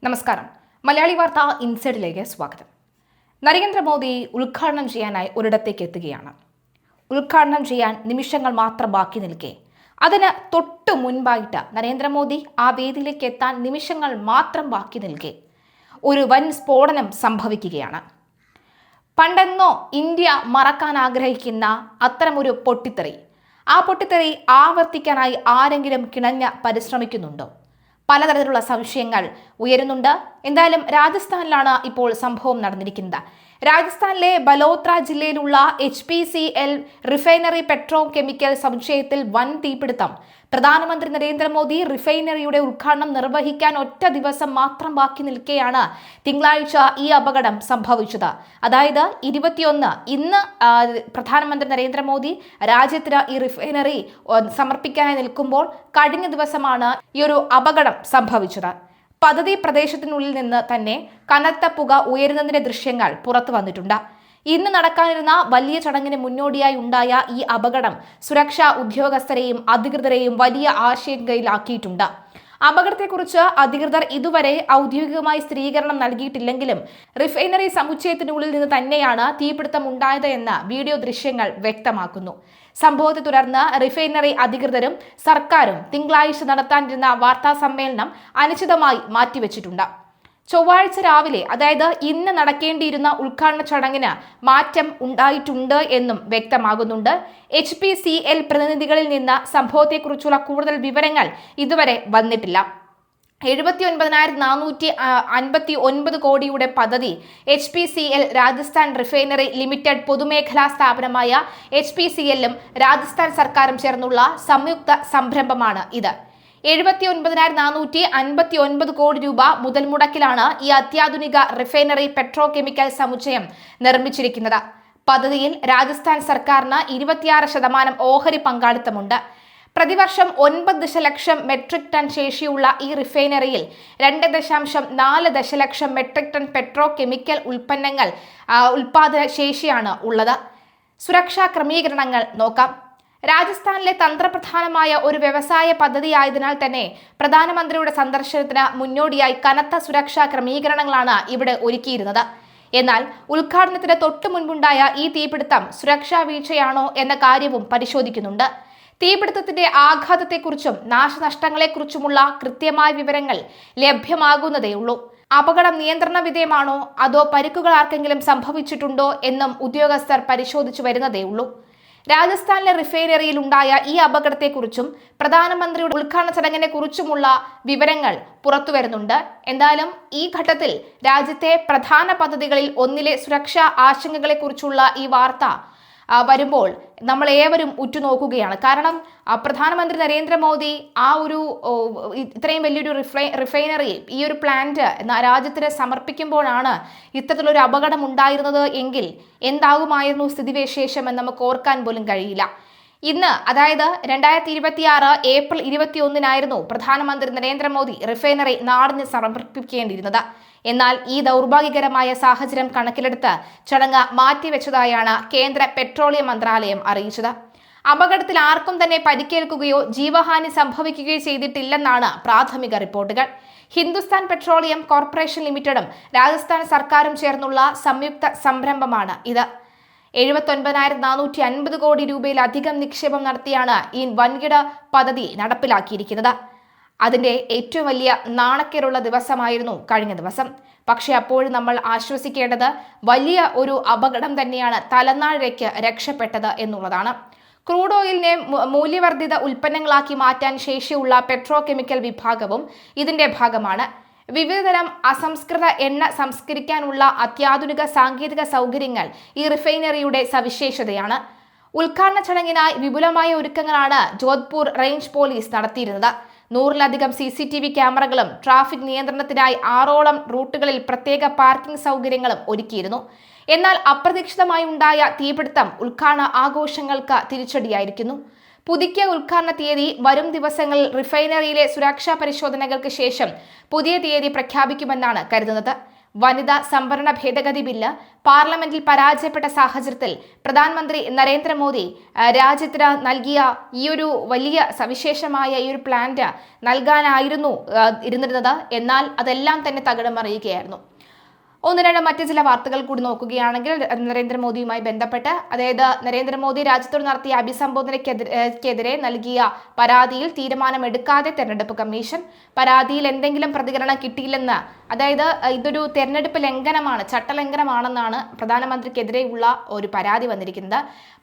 നമസ്കാരം. മലയാളി വാർത്ത ഇൻസൈഡിലേക്ക് സ്വാഗതം. നരേന്ദ്രമോദി ഉദ്ഘാടനം ചെയ്യാനായി ഒരിടത്തേക്ക് എത്തുകയാണ്. ഉദ്ഘാടനം ചെയ്യാൻ നിമിഷങ്ങൾ മാത്രം ബാക്കി നിൽക്കെ അതിന് തൊട്ടു മുൻപായിട്ട് നരേന്ദ്രമോദി ആ വേദിയിലേക്ക് എത്താൻ നിമിഷങ്ങൾ മാത്രം ബാക്കി നിൽക്കെ ഒരു വൻ സ്ഫോടനം സംഭവിക്കുകയാണ്. പണ്ടെന്നോ ഇന്ത്യ മറക്കാൻ ആഗ്രഹിക്കുന്ന അത്തരമൊരു പൊട്ടിത്തെറി, ആ പൊട്ടിത്തെറി ആവർത്തിക്കാനായി ആരെങ്കിലും കിണഞ്ഞ് പരിശ്രമിക്കുന്നുണ്ടോ? പലതരത്തിലുള്ള സംശയങ്ങൾ ഉയരുന്നുണ്ട്. എന്തായാലും രാജസ്ഥാനിലാണ് ഇപ്പോൾ സംഭവം നടന്നിരിക്കുന്നത്. രാജസ്ഥാനിലെ ബലോത്ര ജില്ലയിലുള്ള HPCL റിഫൈനറി പെട്രോ കെമിക്കൽ സമുച്ചയത്തിൽ വൻ തീപിടുത്തം. പ്രധാനമന്ത്രി നരേന്ദ്രമോദി റിഫൈനറിയുടെ ഉദ്ഘാടനം നിർവഹിക്കാൻ ഒറ്റ ദിവസം മാത്രം ബാക്കി നിൽക്കെയാണ് തിങ്കളാഴ്ച ഈ അപകടം സംഭവിച്ചത്. അതായത് 21 ഇന്ന് പ്രധാനമന്ത്രി നരേന്ദ്രമോദി രാജ്യത്തിന് ഈ റിഫൈനറി സമർപ്പിക്കാനായി നിൽക്കുമ്പോൾ കഴിഞ്ഞ ദിവസമാണ് ഈ ഒരു അപകടം സംഭവിച്ചത്. പദ്ധതി പ്രദേശത്തിനുള്ളിൽ നിന്ന് തന്നെ കനത്ത പുക ഉയരുന്നതിന്റെ ദൃശ്യങ്ങൾ പുറത്തു വന്നിട്ടുണ്ട്. ഇന്ന് നടക്കാനിരുന്ന വലിയ ചടങ്ങിന് മുന്നോടിയായി ഉണ്ടായ ഈ അപകടം സുരക്ഷാ ഉദ്യോഗസ്ഥരെയും അധികൃതരെയും വലിയ ആശങ്കയിലാക്കിയിട്ടുണ്ട്. അപകടത്തെക്കുറിച്ച് അധികൃതർ ഇതുവരെ ഔദ്യോഗികമായി സ്ഥിരീകരണം നൽകിയിട്ടില്ലെങ്കിലും റിഫൈനറി സമുച്ചയത്തിനുള്ളിൽ നിന്ന് തന്നെയാണ് തീപിടുത്തം ഉണ്ടായത് എന്ന് വീഡിയോ ദൃശ്യങ്ങൾ വ്യക്തമാക്കുന്നു. സംഭവത്തെ തുടർന്ന് റിഫൈനറി അധികൃതരും സർക്കാരും തിങ്കളാഴ്ച നടത്താനിരുന്ന വാർത്താ സമ്മേളനം അനിശ്ചിതമായി മാറ്റിവെച്ചിട്ടുണ്ട്. ചൊവ്വാഴ്ച രാവിലെ, അതായത് ഇന്ന് നടക്കേണ്ടിയിരുന്ന ഉദ്ഘാടന ചടങ്ങിന് മാറ്റം ഉണ്ടായിട്ടുണ്ട് എന്നും വ്യക്തമാകുന്നുണ്ട്. HPCL പ്രതിനിധികളിൽ നിന്ന് സംഭവത്തെക്കുറിച്ചുള്ള കൂടുതൽ വിവരങ്ങൾ ഇതുവരെ വന്നിട്ടില്ല. 79,459 കോടിയുടെ പദ്ധതി HPCL രാജസ്ഥാൻ റിഫൈനറി ലിമിറ്റഡ് പൊതുമേഖലാ സ്ഥാപനമായ HPCL-ഉം രാജസ്ഥാൻ സർക്കാരും ചേർന്നുള്ള സംയുക്ത സംരംഭമാണ് ഇത്. 79,459 കോടി രൂപ മുതൽ മുടക്കിലാണ് ഈ അത്യാധുനിക റിഫൈനറി പെട്രോ കെമിക്കൽ സമുച്ചയം നിർമ്മിച്ചിരിക്കുന്നത്. പദ്ധതിയിൽ രാജസ്ഥാൻ സർക്കാരിന് 26% ഓഹരി പങ്കാളിത്തമുണ്ട്. പ്രതിവർഷം 9 ദശലക്ഷം മെട്രിക് ടൺ ശേഷിയുള്ള ഈ റിഫൈനറിയിൽ 2.4 ദശലക്ഷം മെട്രിക് ടൺ പെട്രോ കെമിക്കൽ ഉൽപ്പന്നങ്ങൾ ഉൽപാദന ശേഷിയാണ് ഉള്ളത്. സുരക്ഷാ ക്രമീകരണങ്ങൾ നോക്കാം. രാജസ്ഥാനിലെ തന്ത്രപ്രധാനമായ ഒരു വ്യവസായ പദ്ധതിയായതിനാൽ തന്നെ പ്രധാനമന്ത്രിയുടെ സന്ദർശനത്തിന് മുന്നോടിയായി കനത്ത സുരക്ഷാ ക്രമീകരണങ്ങളാണ് ഇവിടെ ഒരുക്കിയിരുന്നത്. എന്നാൽ ഉദ്ഘാടനത്തിന് തൊട്ടു മുൻപുണ്ടായ ഈ തീപിടുത്തം സുരക്ഷാ വീഴ്ചയാണോ എന്ന കാര്യവും പരിശോധിക്കുന്നുണ്ട്. തീപിടുത്തത്തിന്റെ ആഘാതത്തെക്കുറിച്ചും നാശനഷ്ടങ്ങളെക്കുറിച്ചുമുള്ള കൃത്യമായ വിവരങ്ങൾ ലഭ്യമാകുന്നതേയുള്ളൂ. അപകടം നിയന്ത്രണ വിധേയമാണോ അതോ പരിക്കുകൾ ആർക്കെങ്കിലും സംഭവിച്ചിട്ടുണ്ടോ എന്നും ഉദ്യോഗസ്ഥർ പരിശോധിച്ചു വരുന്നതേയുള്ളൂ. രാജസ്ഥാനിലെ റിഫൈനറിയിൽ ഉണ്ടായ ഈ അപകടത്തെക്കുറിച്ചും പ്രധാനമന്ത്രിയുടെ ഉദ്ഘാടന ചടങ്ങിനെ കുറിച്ചുമുള്ള വിവരങ്ങൾ പുറത്തുവരുന്നുണ്ട്. എന്തായാലും ഈ ഘട്ടത്തിൽ രാജ്യത്തെ പ്രധാന പദ്ധതികളിൽ ഒന്നിലെ സുരക്ഷാ ആശങ്കകളെക്കുറിച്ചുള്ള ഈ വാർത്ത വരുമ്പോൾ നമ്മൾ ഏവരും ഉറ്റുനോക്കുകയാണ്. കാരണം പ്രധാനമന്ത്രി നരേന്ദ്രമോദി ആ ഒരു ഇത്രയും വലിയൊരു റിഫൈനറി, ഈ ഒരു പ്ലാന്റ് രാജ്യത്തിന് സമർപ്പിക്കുമ്പോഴാണ് ഇത്തരത്തിലൊരു അപകടം ഉണ്ടായിരുന്നത് എങ്കിൽ എന്താകുമായിരുന്നു സ്ഥിതിവിശേഷം എന്ന് നമുക്ക് ഓർക്കാൻ പോലും കഴിയില്ല. ഇന്ന്, അതായത് 2026 ഏപ്രിൽ 21 പ്രധാനമന്ത്രി നരേന്ദ്രമോദി റിഫൈനറി നാടിന് സമർപ്പിക്കേണ്ടിയിരുന്നത്. എന്നാൽ ഈ ദൗർഭാഗ്യകരമായ സാഹചര്യം കണക്കിലെടുത്ത് ചടങ്ങ് മാറ്റിവെച്ചതായാണ് കേന്ദ്ര പെട്രോളിയം മന്ത്രാലയം അറിയിച്ചത്. അപകടത്തിൽ ആർക്കും തന്നെ പരിക്കേൽക്കുകയോ ജീവഹാനി സംഭവിക്കുകയോ ചെയ്തിട്ടില്ലെന്നാണ് പ്രാഥമിക റിപ്പോർട്ടുകൾ. ഹിന്ദുസ്ഥാൻ പെട്രോളിയം കോർപ്പറേഷൻ ലിമിറ്റഡും രാജസ്ഥാൻ സർക്കാരും ചേർന്നുള്ള സംയുക്ത സംരംഭമാണ് ഇത്. 79,450 കോടി രൂപയിലധികം നിക്ഷേപം നടത്തിയാണ് ഈ വൻകിട പദ്ധതി നടപ്പിലാക്കിയിരിക്കുന്നത്. അതിന്റെ ഏറ്റവും വലിയ നാണക്കേടുള്ള ദിവസമായിരുന്നു കഴിഞ്ഞ ദിവസം. പക്ഷെ അപ്പോഴും നമ്മൾ ആശ്വസിക്കേണ്ടത് വലിയ ഒരു അപകടം തന്നെയാണ് തലനാഴിലേക്ക് രക്ഷപ്പെട്ടത് എന്നുള്ളതാണ്. ക്രൂഡ് ഓയിലിനെ മൂല്യവർദ്ധിത ഉൽപ്പന്നങ്ങളാക്കി മാറ്റാൻ ശേഷിയുള്ള പെട്രോ കെമിക്കൽ വിഭാഗവും ഇതിന്റെ ഭാഗമാണ്. വിവിധതരം അസംസ്കൃത എണ്ണ സംസ്കരിക്കാനുള്ള അത്യാധുനിക സാങ്കേതിക സൗകര്യങ്ങൾ ഈ റിഫൈനറിയുടെ സവിശേഷതയാണ്. ഉദ്ഘാടന ചടങ്ങിനായി വിപുലമായ ഒരുക്കങ്ങളാണ് ജോധ്പൂർ റേഞ്ച് പോലീസ് നടത്തിയിരുന്നത്. 100-ലധികം CCTV ക്യാമറകളും ട്രാഫിക് നിയന്ത്രണത്തിനായി 6ഓളം റൂട്ടുകളിൽ പ്രത്യേക പാർക്കിംഗ് സൗകര്യങ്ങളും ഒരുക്കിയിരുന്നു. എന്നാൽ അപ്രതീക്ഷിതമായി ഉണ്ടായ തീപിടുത്തം ഉദ്ഘാടന ആഘോഷങ്ങൾക്ക് തിരിച്ചടിയായിരിക്കുന്നു. പുതുക്കിയ ഉദ്ഘാടന തീയതി വരും ദിവസങ്ങളിൽ റിഫൈനറിയിലെ സുരക്ഷാ പരിശോധനകൾക്ക് ശേഷം പുതിയ തീയതി പ്രഖ്യാപിക്കുമെന്നാണ് കരുതുന്നത്. വനിതാ സംവരണ ഭേദഗതി ബില്ല് പാർലമെന്റിൽ പരാജയപ്പെട്ട സാഹചര്യത്തിൽ പ്രധാനമന്ത്രി നരേന്ദ്രമോദി രാജ്യത്തിന് നൽകിയ ഈ ഒരു വലിയ സവിശേഷമായ ഈ ഒരു പ്ലാന്റ് നൽകാനായിരുന്നു ഇരുന്നിരുന്നത്. എന്നാൽ അതെല്ലാം തന്നെ തകിടം മറിയുകയായിരുന്നു. ഒന്ന് രണ്ട് മറ്റു ചില വാർത്തകൾ കൂടി നോക്കുകയാണെങ്കിൽ നരേന്ദ്രമോദിയുമായി ബന്ധപ്പെട്ട്, അതായത് നരേന്ദ്രമോദി രാജ്യത്തോട് നടത്തിയ അഭിസംബോധനയ്ക്കെതിരെ നൽകിയ പരാതിയിൽ തീരുമാനമെടുക്കാതെ തെരഞ്ഞെടുപ്പ് കമ്മീഷൻ. പരാതിയിൽ എന്തെങ്കിലും പ്രതികരണം കിട്ടിയില്ലെന്ന്, അതായത് ഇതൊരു തെരഞ്ഞെടുപ്പ് ലംഘനമാണ്, ചട്ടലംഘനമാണെന്നാണ് പ്രധാനമന്ത്രിക്കെതിരെയുള്ള ഒരു പരാതി വന്നിരിക്കുന്നത്.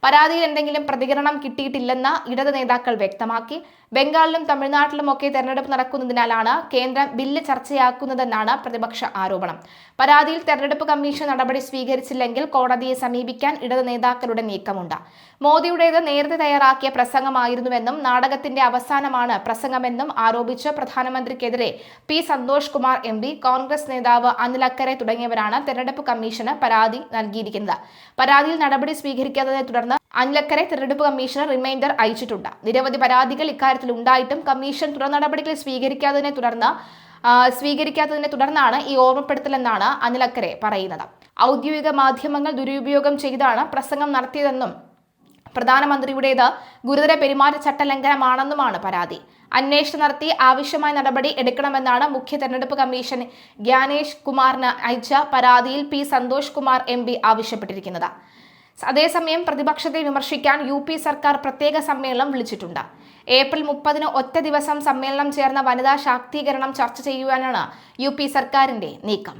പരാതിയിൽ എന്തെങ്കിലും പ്രതികരണം കിട്ടിയിട്ടില്ലെന്ന് ഇടത് നേതാക്കൾ വ്യക്തമാക്കി. ബംഗാളിലും തമിഴ്നാട്ടിലുമൊക്കെ തെരഞ്ഞെടുപ്പ് നടക്കുന്നതിനാലാണ് കേന്ദ്രം ബില്ല് ചർച്ചയാക്കുന്നതെന്നാണ് പ്രതിപക്ഷ ആരോപണം. പരാതിയിൽ തെരഞ്ഞെടുപ്പ് കമ്മീഷൻ നടപടി സ്വീകരിച്ചില്ലെങ്കിൽ കോടതിയെ സമീപിക്കാൻ ഇടത് നേതാക്കളുടെ നീക്കമുണ്ട്. മോദിയുടേത് നേരത്തെ തയ്യാറാക്കിയ പ്രസംഗമായിരുന്നുവെന്നും നാടകത്തിന്റെ അവസാനമാണ് പ്രസംഗമെന്നും ആരോപിച്ച് പ്രധാനമന്ത്രിക്കെതിരെ പി സന്തോഷ് കുമാർ MP, കോൺഗ്രസ് നേതാവ് അനിൽ അക്കരെ തുടങ്ങിയവരാണ് തെരഞ്ഞെടുപ്പ് കമ്മീഷന് പരാതി നൽകിയിരിക്കുന്നത്. പരാതിയിൽ നടപടി സ്വീകരിക്കാത്തതിനെ തുടർന്ന് അനിൽ അക്കരെ തെരഞ്ഞെടുപ്പ് കമ്മീഷന് റിമൈൻഡർ അയച്ചിട്ടുണ്ട്. നിരവധി പരാതികൾ ഇക്കാര്യത്തിൽ ഉണ്ടായിട്ടും കമ്മീഷൻ തുടർ നടപടികൾ സ്വീകരിക്കാത്തതിനെ തുടർന്നാണ് ഈ ഓർമ്മപ്പെടുത്തലെന്നാണ് അനിൽ അക്കരെ പറയുന്നത്. ഔദ്യോഗിക മാധ്യമങ്ങൾ ദുരുപയോഗം ചെയ്താണ് പ്രസംഗം നടത്തിയതെന്നും പ്രധാനമന്ത്രിയുടേത് ഗുരുതര പെരുമാറ്റച്ചട്ട ലംഘനമാണെന്നുമാണ് പരാതി. അന്വേഷണം നടത്തി ആവശ്യമായ നടപടി എടുക്കണമെന്നാണ് മുഖ്യ തെരഞ്ഞെടുപ്പ് കമ്മീഷൻ ജ്ഞാനേഷ് കുമാറിന് അയച്ച പരാതിയിൽ പി സന്തോഷ് കുമാർ MP ആവശ്യപ്പെട്ടിരിക്കുന്നത്. അതേസമയം പ്രതിപക്ഷത്തെ വിമർശിക്കാൻ UP സർക്കാർ പ്രത്യേക സമ്മേളനം വിളിച്ചിട്ടുണ്ട്. ഏപ്രിൽ 30 ഒറ്റ ദിവസം സമ്മേളനം ചേർന്ന വനിതാ ശാക്തീകരണം ചർച്ച ചെയ്യുവാനാണ് UP സർക്കാരിന്റെ നീക്കം.